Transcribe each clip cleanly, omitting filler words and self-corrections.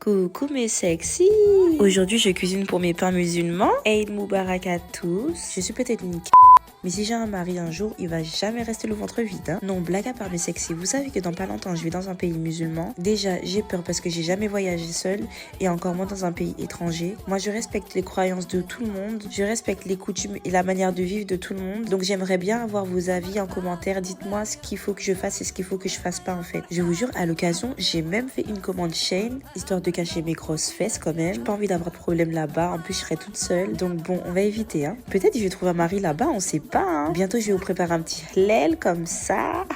Coucou mes sexy. Aujourd'hui je cuisine pour mes pains musulmans. Eid Moubarak à tous. Je suis peut-être une mais si j'ai un mari un jour, il va jamais rester le ventre vide. Hein. Non, blague à part mes sexy, vous savez que dans pas longtemps je vais dans un pays musulman. Déjà, j'ai peur parce que j'ai jamais voyagé seule et encore moins dans un pays étranger. Moi, je respecte les croyances de tout le monde. Je respecte les coutumes et la manière de vivre de tout le monde. Donc j'aimerais bien avoir vos avis en commentaire. Dites-moi ce qu'il faut que je fasse et ce qu'il faut que je fasse pas en fait. Je vous jure, à l'occasion, j'ai même fait une commande Shein, histoire de cacher mes grosses fesses quand même. J'ai pas envie d'avoir de problème là-bas. En plus, je serai toute seule. Donc bon, on va éviter. Hein. Peut-être que je vais trouver un mari là-bas, on sait pas. Hein. Bientôt, je vais vous préparer un petit halal comme ça.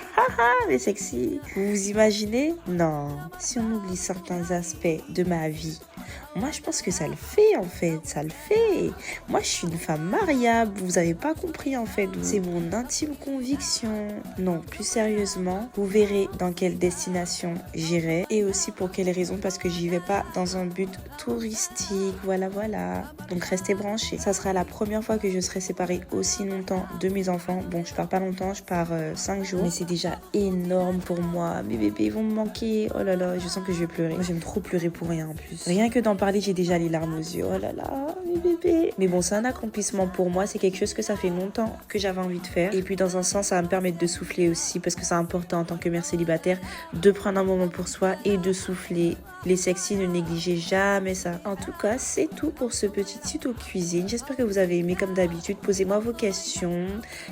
Mais sexy. Vous vous imaginez? Non. Si on oublie certains aspects de ma vie, moi, je pense que ça le fait, en fait. Ça le fait. Moi, je suis une femme mariable. Vous avez pas compris, en fait. C'est mon intime conviction. Non, plus sérieusement, vous verrez dans quelle destination j'irai. Et aussi pour quelles raisons. Parce que j'y vais pas dans un but touristique. Voilà, voilà. Donc, restez branchés. Ça sera la première fois que je serai séparée aussi longtemps de mes enfants. Bon, je pars pas longtemps. Je pars 5 jours. Mais c'est déjà énorme pour moi. Mes bébés vont me manquer. Oh là là, je sens que je vais pleurer. Moi, j'aime trop pleurer pour rien, en plus. Rien que d'en parler, j'ai déjà les larmes aux yeux. Oh là là, mes bébés. Mais bon, c'est un accomplissement pour moi. C'est quelque chose que ça fait longtemps que j'avais envie de faire. Et puis, dans un sens, ça va me permettre de souffler aussi. Parce que c'est important en tant que mère célibataire de prendre un moment pour soi et de souffler. Les sexy, ne négligez jamais ça. En tout cas, c'est tout pour ce petit tuto cuisine. J'espère que vous avez aimé comme d'habitude. Posez-moi vos questions.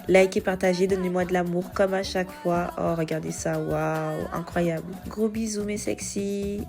Likez, partagez, donnez-moi de l'amour comme à chaque fois. Oh, regardez ça. Waouh, incroyable. Gros bisous, mes sexy.